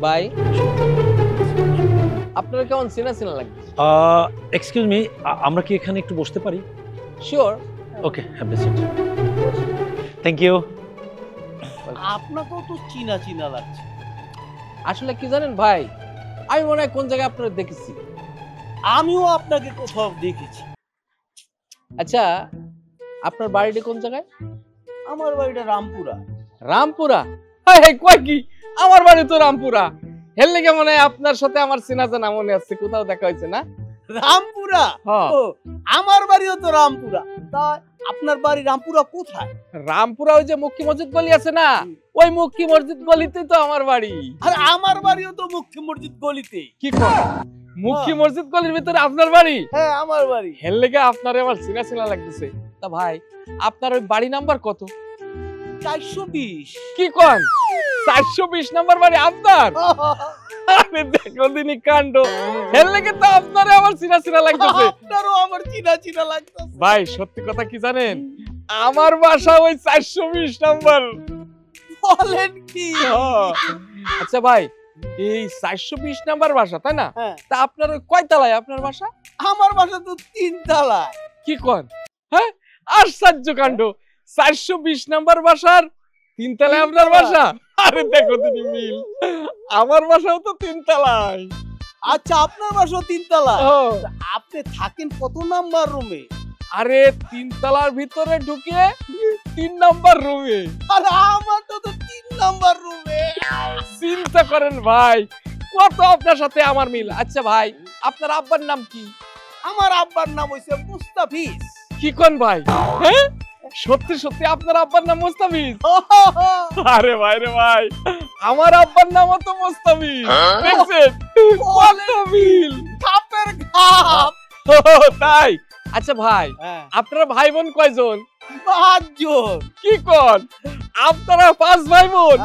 ভাই আপনার কেমন চেনা চেনা লাগছে? এক্সকিউজ মি, আমরা কি এখানে একটু বসতে পারি? Sure. Okay, have a seat. Thank you. আপনাকেও তো চিনা চিনা লাগছে। আসলে কি জানেন ভাই, আমি মনে হয় কোন জায়গায় আপনারা দেখেছি। আমিও আপনাকে কোথাও দেখেছি। আচ্ছা, আপনার বাড়িটা কোন জায়গায়? আমার বাড়িটা রামপুরা। রামপুরা? হ্যাঁ, কয় কি আমার বাড়ি তো রামপুরা। হেললে কে মনে হয় আপনার সাথে আমার চেনা জানা মনে আছে, কোথাও দেখা হয়েছে না? রামপুরা? হ্যাঁ। ও, আমার বাড়িও তো রামপুরা। তা আপনার বাড়ি রামপুরা কোথায়? রামপুরা ওই যে মুক্তি মসজিদ গলি আছে না, ওই মুক্তি মসজিদ গলিতেই তো আমার বাড়ি। আর আমার বাড়িও তো মুক্তি মসজিদ গলিতে। কি কর মুক্তি মসজিদ গলির ভিতরে আপনার বাড়ি? হ্যাঁ, আমার বাড়ি। হেললে কে আপনার আমার চেনা চেনা লাগতেছে। তা ভাই আপনার ওই বাড়ি নাম্বার কত? 420। কি কোন 420 নাম্বার বাড়ি আপনার? আরে দেখো দিনি কাণ্ড, হেললে কে তো আপনার আমার চেনা চেনা লাগতেছে। আপনারও আমার চিনা চিনা লাগতেছে। ভাই সত্যি কথা কি জানেন, আমার বাসা ওই 420 নাম্বার। বলেন কি? আচ্ছা ভাই, এই 420 নাম্বার বাসা তাই না? হ্যাঁ। তা আপনার ওই কয় তলায় আপনার বাসা? আমার বাসা তো 3 তলায়। কি কোন? হ্যাঁ, আশ্চর্য কাণ্ড, 420 নাম্বার বাসার 3 তলায় আপনার বাসা। আরে দেখো দিনি মিল, আমার বাসাও তো 3 তলায়। আচ্ছা, আপনার বাসা 3 তলায়। ও, আপনি থাকেন কত নাম্বার রুমে? আরে 3 তলার ভিতরে ঢুকে 3 নাম্বার রুমে। আর আমার তো 3 নাম্বার রুমে। চিন্তা করেন ভাই, কত আপনার সাথে আমার মিল। আচ্ছা ভাই, আপনার আব্বার নাম কি? আমার আব্বার নাম হইছে মুস্তাফিজ। কি কোন ভাই? হ্যাঁ, সত্যি সত্যি আপনার আব্বার নাম মুস্তাফিজ? আরে ভাই রে ভাই, আমার আব্বার নামও তো মুস্তাফিজ। দেখছেন কত মিল। কাপের ঘাপ। ও, তাই? আচ্ছা ভাই, হ্যাঁ, আপনারা ভাই বোন কয়জন? 5 জন। কি কোন আপনারা 5 ভাই বোন?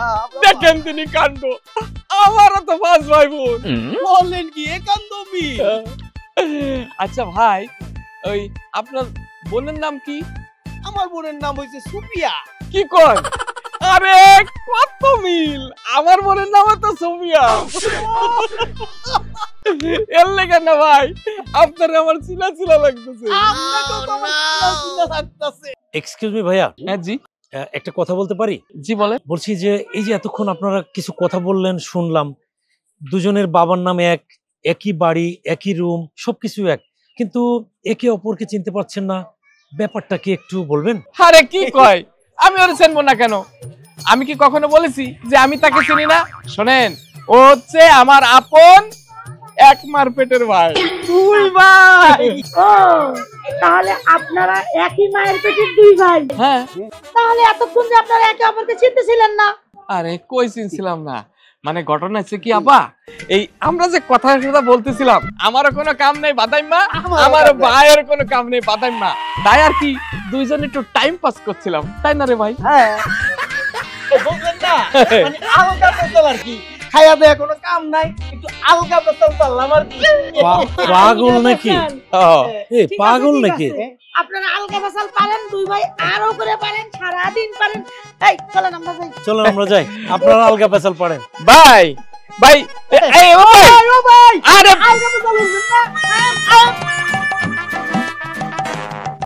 দেখেন তিনি কাণ্ড, আমারও তো 5 ভাই বোন। বলেন কি? একান্তমি। আচ্ছা ভাই, ওই আপনার বোনের নাম কি? আমার বোনের নাম হইছে সুপিয়া। কি কোন? আরে কত মিল, আমার বোনের নাম তো সুমিয়া। এর লেগে না ভাই, আপনার আমার চিনা চিনা লাগতেছে। আপনাকেও তো আমার চিনা চিনা লাগতাছে। এক্সকিউজ মি ভাইয়া, হ্যাঁ জি, একটা কথা বলতে পারি? জি বলেন। বলছি যে এই যে এতক্ষণ আপনারা কিছু কথা বললেন, শুনলাম দুজনের বাবার নাম এক, একই বাড়ি, একই রুম, সবকিছু এক, কিন্তু একে অপরকে চিনতে পারছেন না, ব্যাপারটা কি একটু বলবেন? আরে কি কয়, আমি ওরে চিনবো না কেন? আমি কি কখনো বলেছি যে আমি তাকে চিনি না? শোনেন, ও হচ্ছে আমার আপন এক মার পেটের ভাই। তুই ভাই? ও, তাহলে আপনারা একই মায়ের পেটের 2 ভাই। হ্যাঁ। তাহলে এতক্ষণ যে আপনারা একে অপরকে চিনতেছিলেন না? আরে কই চিনছিলাম না, মানে ঘটনা হচ্ছে কি আপা, এই আমরা যে কথা বলতেছিলাম, আমারও কোনো কাম নেই বাদাইম্মা, আমার ভাইয়ের কোনো কাম নেই বাদাইম্মা, তাই আর কি দুইজন একটু টাইম পাস করছিলাম, তাই না রে ভাই? হ্যাঁ, বুঝলেন না? মানে আলগা পেছাল আর কি। খাইয়া দেয়া কোনো কাম নাই, একটু আলগা পেছাল পারলাম আর কি। পাগল নাকি? এই ঠিক আছে, পাগল ঠিক নাকি? আছে। আপনারা আলগা ফাসাল পারেন, 2 ভাই আরো করে পারেন, সারাদিন পারেন। এই চলেন আমরা যাই। চলো আমরা যাই, আপনারা আলগা পেছাল পারেন। ভাই ভাই, এই ও ভাই, ও ভাই, আরে আলগা ফাসাল বলবেন না।